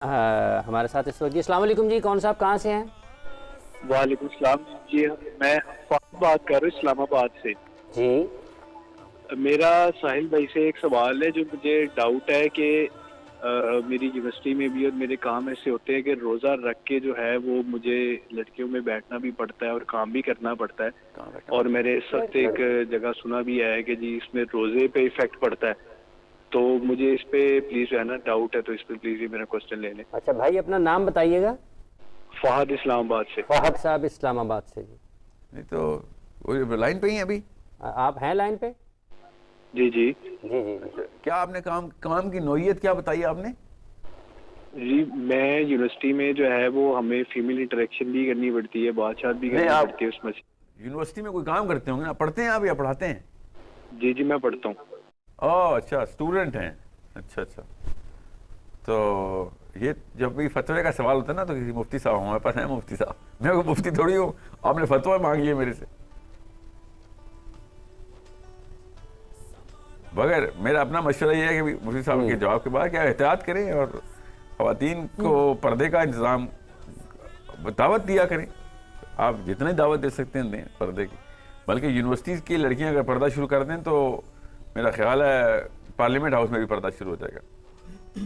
ہمارے ساتھ اس وقت جی السلام علیکم جی، کون صاحب کہاں سے ہیں؟ وعلیکم السلام جی، میں بات کر رہا ہوں اسلام آباد سے۔ جی میرا ساحل بھائی سے ایک سوال ہے جو مجھے ڈاؤٹ ہے کہ میری یونیورسٹی میں بھی اور میرے کام ایسے ہوتے ہیں کہ روزہ رکھ کے جو ہے وہ مجھے لڑکیوں میں بیٹھنا بھی پڑتا ہے اور کام بھی کرنا پڑتا ہے، اور میرے سخت ایک جگہ سنا بھی ہے کہ جی اس میں روزے پہ ایفیکٹ پڑتا ہے، تو مجھے اس پہ پلیز جو ہے نا ڈاؤٹ ہے، تو اس پہ پلیز یہ میرا کوشچن لے لیں۔ اچھا بھائی، اپنا نام بتائیے گا۔ فہد اسلام آباد سے۔ فہد صاحب اسلام آباد سے جی۔ نہیں تو وہ لائن پہ ہی ہیں ابھی؟ آپ ہیں لائن پہ؟ جی جی جی جی جی۔ کیا آپ نے کام کی نوعیت کیا بتائی آپ نے؟ جی میں یونیورسٹی میں جو ہے وہ ہمیں فیمیل انٹریکشن بھی کرنی پڑتی ہے، بات چات بھی کرنی پڑتی ہے اس میں سے۔ یونیورسٹی میں کوئی کام کرتے ہوں گے نا، پڑھتے ہیں آپ یا پڑھاتے ہیں؟ جی جی میں پڑھتا ہوں۔ اوہ اچھا، اسٹوڈنٹ ہیں۔ اچھا اچھا، تو یہ جب بھی فتوے کا سوال ہوتا ہے نا تو کسی مفتی صاحب ہمارے پاس ہیں، مفتی صاحب، میں کوئی مفتی تھوڑی ہوں، آپ نے فتویٰ مانگی ہے میرے سے۔ بغیر میرا اپنا مشورہ یہ ہے کہ مفتی صاحب کے جواب کے بعد کیا احتیاط کریں اور خواتین کو پردے کا انتظام دعوت دیا کریں۔ آپ جتنے دعوت دے سکتے ہیں دیں پردے کی، بلکہ یونیورسٹیز کی لڑکیاں اگر پردہ شروع کر دیں تو میرا خیال ہے پارلیمنٹ ہاؤس میں بھی پردہ شروع ہو جائے گا۔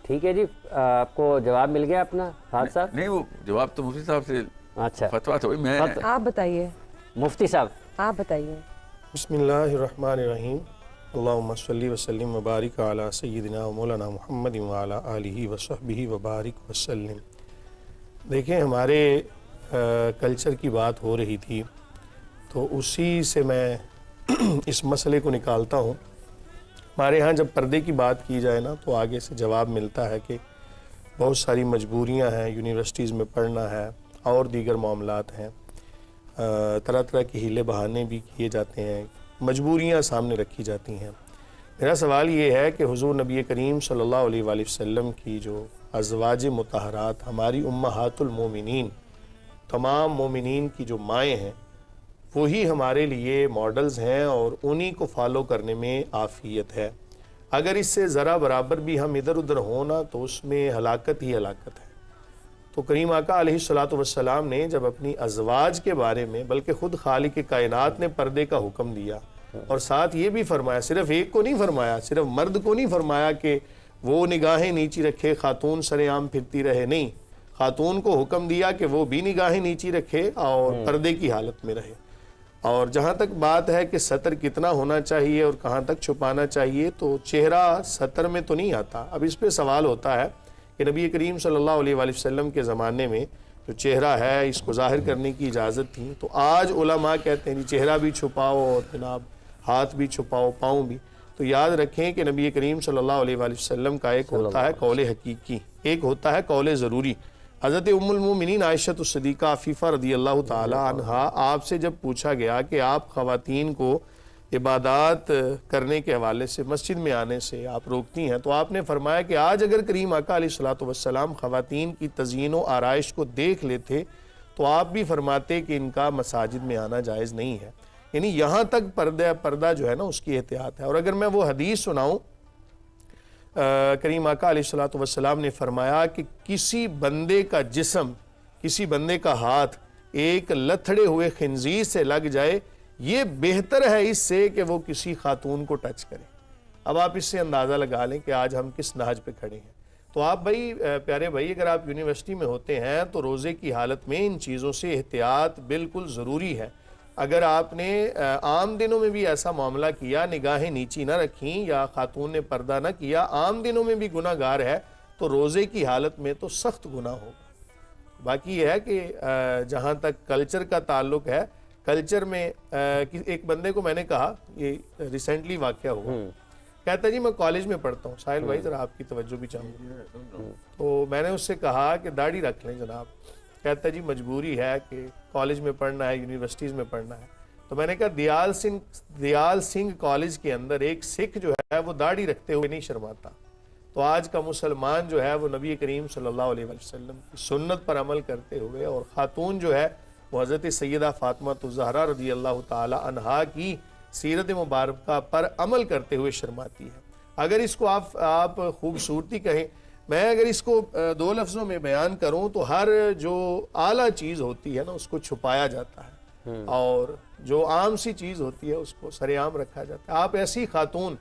ٹھیک ہے جی، آپ کو جواب مل گیا اپنا فہد صاحب؟ نہیں، وہ جواب تو مفتی صاحب سے اچھا فتویٰ تو میں آپ بتائیے، مفتی صاحب۔ آپ بتائیے۔ بسم اللہ الرحمن الرحیم، اللہم صلی وسلم وبارک علی سیدنا و مولانا محمد وعلی آلہ وصحبہ وبارک وسلم۔ دیکھیں، ہمارے کلچر کی بات ہو رہی تھی تو اسی سے میں اس مسئلے کو نکالتا ہوں۔ ہمارے ہاں جب پردے کی بات کی جائے نا تو آگے سے جواب ملتا ہے کہ بہت ساری مجبوریاں ہیں، یونیورسٹیز میں پڑھنا ہے اور دیگر معاملات ہیں، طرح طرح کی ہیلے بہانے بھی کیے جاتے ہیں، مجبوریاں سامنے رکھی جاتی ہیں۔ میرا سوال یہ ہے کہ حضور نبی کریم صلی اللہ علیہ وآلہ وسلم کی جو ازواج مطہرات، ہماری امہات المومنین، تمام مومنین کی جو مائیں ہیں، وہی ہمارے لیے ماڈلز ہیں اور انہی کو فالو کرنے میں عافیت ہے۔ اگر اس سے ذرا برابر بھی ہم ادھر ادھر ہونا تو اس میں ہلاکت ہی ہلاکت ہے۔ تو کریم آقا علیہ الصلوۃ نے جب اپنی ازواج کے بارے میں، بلکہ خود خالق کائنات نے پردے کا حکم دیا اور ساتھ یہ بھی فرمایا، صرف ایک کو نہیں فرمایا، صرف مرد کو نہیں فرمایا کہ وہ نگاہیں نیچی رکھے، خاتون سر عام پھرتی رہے، نہیں، خاتون کو حکم دیا کہ وہ بھی نگاہیں نیچی رکھے اور پردے کی حالت میں رہے۔ اور جہاں تک بات ہے کہ سطر کتنا ہونا چاہیے اور کہاں تک چھپانا چاہیے، تو چہرہ سطر میں تو نہیں آتا۔ اب اس پہ سوال ہوتا ہے کہ نبی کریم صلی اللہ علیہ وآلہ وسلم کے زمانے میں جو چہرہ ہے اس کو ظاہر کرنے کی اجازت تھی، تو آج علماء کہتے ہیں جی چہرہ بھی چھپاؤ اور جناب ہاتھ بھی چھپاؤ، پاؤں بھی۔ تو یاد رکھیں کہ نبی کریم صلی اللہ علیہ وآلہ وسلم کا ایک ہوتا ہے قول حقیقی، ایک ہوتا ہے قول ضروری۔ حضرت ام المومنین عائشہ الصدیقہ عفیفہ رضی اللہ تعالی عنہا، آپ سے جب پوچھا گیا کہ آپ خواتین کو عبادات کرنے کے حوالے سے، مسجد میں آنے سے آپ روکتی ہیں، تو آپ نے فرمایا کہ آج اگر کریم آقا علیہ الصلوۃ خواتین کی تزیین و آرائش کو دیکھ لیتے تو آپ بھی فرماتے کہ ان کا مساجد میں آنا جائز نہیں ہے۔ یعنی یہاں تک پردہ جو ہے نا اس کی احتیاط ہے۔ اور اگر میں وہ حدیث سناؤں، کریم آقا علیہ الصلوۃ نے فرمایا کہ کسی بندے کا جسم، کسی بندے کا ہاتھ ایک لتھڑے ہوئے خنزیر سے لگ جائے، یہ بہتر ہے اس سے کہ وہ کسی خاتون کو ٹچ کرے۔ اب آپ اس سے اندازہ لگا لیں کہ آج ہم کس نہج پہ کھڑے ہیں۔ تو آپ بھائی، پیارے بھائی، اگر آپ یونیورسٹی میں ہوتے ہیں تو روزے کی حالت میں ان چیزوں سے احتیاط بالکل ضروری ہے۔ اگر آپ نے عام دنوں میں بھی ایسا معاملہ کیا، نگاہیں نیچی نہ رکھیں یا خاتون نے پردہ نہ کیا، عام دنوں میں بھی گناہ گار ہے، تو روزے کی حالت میں تو سخت گناہ ہوگا۔ باقی یہ ہے کہ جہاں تک کلچر کا تعلق ہے، کلچر میں ایک بندے کو میں نے کہا، یہ ریسنٹلی واقعہ ہوا، کہتا جی میں کالج میں پڑھتا ہوں، ساحل بھائی ذرا آپ کی توجہ بھی چاہوں گا۔ تو میں نے اس سے کہا کہ داڑھی رکھ لیں جناب۔ کہتا جی مجبوری ہے کہ کالج میں پڑھنا ہے، یونیورسٹیز میں پڑھنا ہے۔ تو میں نے کہا دیال سنگھ کالج کے اندر ایک سکھ جو ہے وہ داڑھی رکھتے ہوئے نہیں شرماتا۔ تو آج کا مسلمان جو ہے وہ نبی کریم صلی اللہ علیہ وسلم کی سنت پر عمل کرتے ہوئے، اور خاتون جو ہے وہ حضرت سیدہ فاطمہ الزہرا رضی اللہ تعالی عنہا کی سیرت مبارکہ پر عمل کرتے ہوئے شرماتی ہے۔ اگر اس کو آپ خوبصورتی کہیں، میں اگر اس کو دو لفظوں میں بیان کروں تو ہر جو اعلیٰ چیز ہوتی ہے نا اس کو چھپایا جاتا ہے، اور جو عام سی چیز ہوتی ہے اس کو سر عام رکھا جاتا ہے۔ آپ ایسی خاتون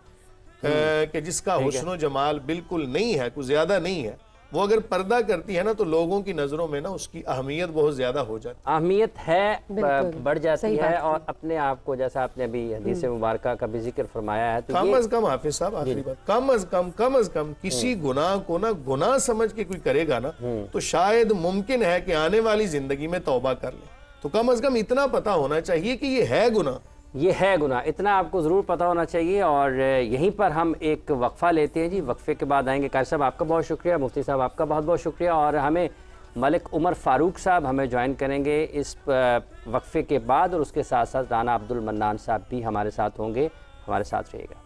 کہ جس کا حسن و جمال بالکل نہیں ہے، کچھ زیادہ نہیں ہے، وہ اگر پردہ کرتی ہے نا تو لوگوں کی نظروں میں نا اس کی اہمیت بہت زیادہ ہو جاتی ہے، اہمیت ہے، بالکل، بڑھ جاتی صحیح ہے، بات اور اپنے آپ کو جیسا آپ نے ابھی حدیث مبارکہ کا بھی ذکر فرمایا ہے تو کم یہ از کم حافظ صاحب آخری بات، کم از کم کسی گناہ کو نا گناہ سمجھ کے کوئی کرے گا نا تو شاید ممکن ہے کہ آنے والی زندگی میں توبہ کر لے، تو کم از کم اتنا پتہ ہونا چاہیے کہ یہ ہے گناہ، یہ ہے گناہ، اتنا آپ کو ضرور پتہ ہونا چاہیے۔ اور یہیں پر ہم ایک وقفہ لیتے ہیں جی، وقفے کے بعد آئیں گے۔ قاری صاحب آپ کا بہت شکریہ، مفتی صاحب آپ کا بہت بہت شکریہ، اور ہمیں ملک عمر فاروق صاحب ہمیں جوائن کریں گے اس وقفے کے بعد، اور اس کے ساتھ ساتھ رانا عبد المنان صاحب بھی ہمارے ساتھ ہوں گے، ہمارے ساتھ رہیے گا۔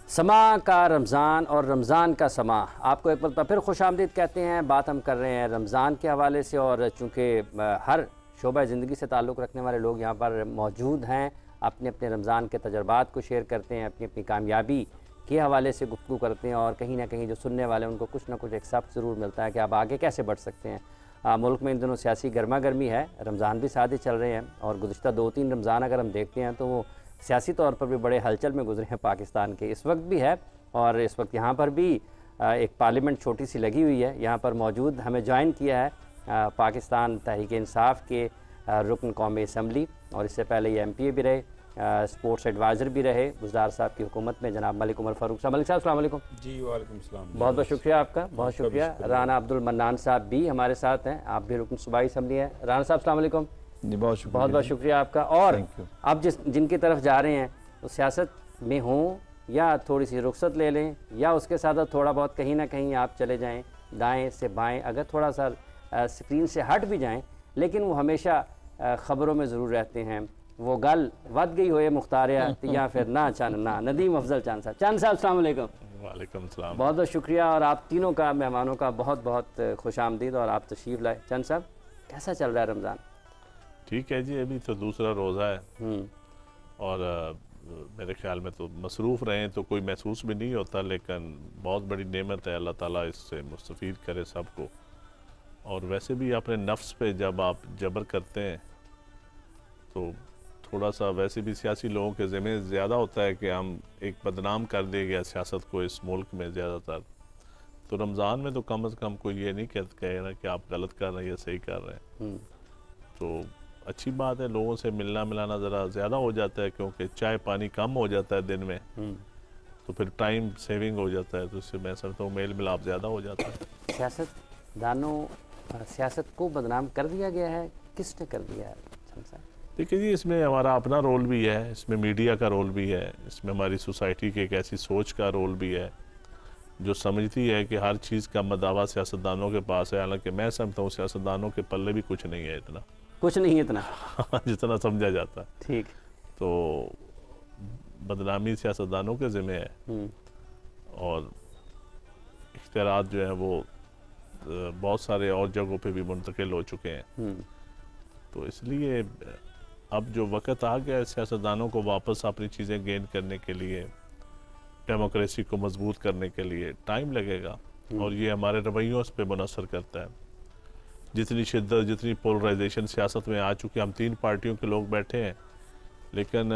سما کا رمضان اور رمضان کا سما، آپ کو ایک مرتبہ پھر خوش آمدید کہتے ہیں۔ بات ہم کر رہے ہیں رمضان کے حوالے سے، اور چونکہ ہر شعبہ زندگی سے تعلق رکھنے والے لوگ یہاں پر موجود ہیں، اپنے اپنے رمضان کے تجربات کو شیئر کرتے ہیں، اپنی اپنی کامیابی کے حوالے سے گفتگو کرتے ہیں، اور کہیں نہ کہیں جو سننے والے ان کو کچھ نہ کچھ ایک سبق ضرور ملتا ہے کہ آپ آگے کیسے بڑھ سکتے ہیں۔ ملک میں ان دنوں سیاسی گرما گرمی ہے، رمضان بھی ساتھ ہی چل رہے ہیں، اور گزشتہ 2-3 رمضان اگر ہم دیکھتے ہیں تو وہ سیاسی طور پر بھی بڑے ہلچل میں گزرے ہیں پاکستان کے، اس وقت بھی ہے، اور اس وقت یہاں پر بھی ایک پارلیمنٹ چھوٹی سی لگی ہوئی ہے، یہاں پر موجود ہمیں جوائن کیا ہے پاکستان تحریک انصاف کے رکن قومی اسمبلی، اور اس سے پہلے یہ MP بھی رہے، سپورٹس ایڈوائزر بھی رہے گزدار صاحب کی حکومت میں، جناب ملک عمر فاروق صاحب۔ ملک صاحب السلام علیکم۔ جی وعلیکم السلام۔ بہت بہت شکریہ آپ کا، بہت شکریہ۔ رانا عبد المنان صاحب بھی ہمارے ساتھ ہیں، آپ بھی رکن صوبائی اسمبلی ہیں۔ رانا صاحب السلام علیکم۔ جی بہت شکریہ، بہت بہت شکریہ آپ کا۔ اور آپ جن کی طرف جا رہے ہیں وہ سیاست میں ہوں یا تھوڑی سی رخصت لے لیں، یا اس کے ساتھ تھوڑا بہت کہیں نہ کہیں آپ چلے جائیں دائیں سے بائیں، اگر تھوڑا سا اسکرین سے ہٹ بھی جائیں لیکن وہ ہمیشہ خبروں میں ضرور رہتے ہیں۔ وہ گل ود گئی ہوئے مختاریت یا پھر نہ چاننا، ندیم افضل چاند صاحب۔ چاند صاحب السلام علیکم۔ وعلیکم السلام۔ بہت بہت شکریہ، اور آپ تینوں کا مہمانوں کا بہت بہت خوش آمدید، اور آپ تشریف لائے۔ چاند صاحب کیسا چل رہا ہے رمضان؟ ٹھیک ہے جی، ابھی تو دوسرا روزہ ہے، اور میرے خیال میں تو مصروف رہیں تو کوئی محسوس بھی نہیں ہوتا، لیکن بہت بڑی نعمت ہے، اللہ تعالیٰ اس سے مستفید کرے سب کو۔ اور ویسے بھی اپنے نفس پہ جب آپ جبر کرتے ہیں تو تھوڑا سا ویسے بھی سیاسی لوگوں کے ذمہ زیادہ ہوتا ہے کہ ہم ایک بدنام کر دے گیا سیاست کو اس ملک میں زیادہ تر، تو رمضان میں تو کم از کم کوئی یہ نہیں کہہ رہا کہ آپ غلط کر رہے ہیں یا صحیح کر رہے ہیں، تو اچھی بات ہے، لوگوں سے ملنا ملانا ذرا زیادہ ہو جاتا ہے، کیونکہ چائے پانی کم ہو جاتا ہے دن میں، تو پھر ٹائم سیونگ ہو جاتا ہے، تو اس سے میں سمجھتا ہوں میل ملاپ زیادہ ہو جاتا ہے۔ سیاست دانوں سیاست کو بدنام کر دیا گیا ہے، کس نے کر دیا ہے چاند صاحب؟ دیکھیں جی، اس میں ہمارا اپنا رول بھی ہے، اس میں میڈیا کا رول بھی ہے، اس میں ہماری سوسائٹی کی ایک ایسی سوچ کا رول بھی ہے جو سمجھتی ہے کہ ہر چیز کا مداوا سیاستدانوں کے پاس ہے، حالانکہ میں سمجھتا ہوں سیاستدانوں کے پلے بھی کچھ نہیں ہے اتنا، کچھ نہیں اتنا جتنا سمجھا جاتا ہے، ٹھیک، تو بدنامی سیاستدانوں کے ذمہ ہے، اور اختیارات جو ہیں وہ بہت سارے اور جگہوں پہ بھی منتقل ہو چکے ہیں، تو اس لیے اب جو وقت آ گیا ہے سیاستدانوں کو واپس اپنی چیزیں گین کرنے کے لیے، ڈیموکریسی کو مضبوط کرنے کے لیے ٹائم لگے گا، اور یہ ہمارے رویوں پہ منحصر کرتا ہے۔ جتنی شدت، جتنی پولرائزیشن سیاست میں آ چکی، ہم 3 پارٹیوں کے لوگ بیٹھے ہیں، لیکن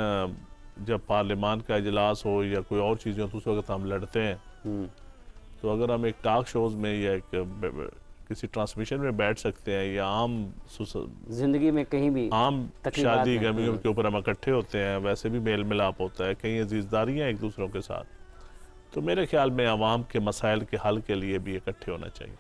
جب پارلیمان کا اجلاس ہو یا کوئی اور چیزیں ہو تو اس وقت ہم لڑتے ہیں، تو اگر ہم ایک ٹاک شوز میں یا ایک کسی ٹرانسمیشن میں بیٹھ سکتے ہیں، یا عام زندگی میں کہیں بھی عام تقریبات شادی میں، غمیوں کے اوپر ہم اکٹھے ہوتے ہیں، ویسے بھی میل ملاپ ہوتا ہے، کہیں عزیزداریاں ایک دوسروں کے ساتھ، تو میرے خیال میں عوام کے مسائل کے حل کے لیے بھی اکٹھے ہونا چاہیے۔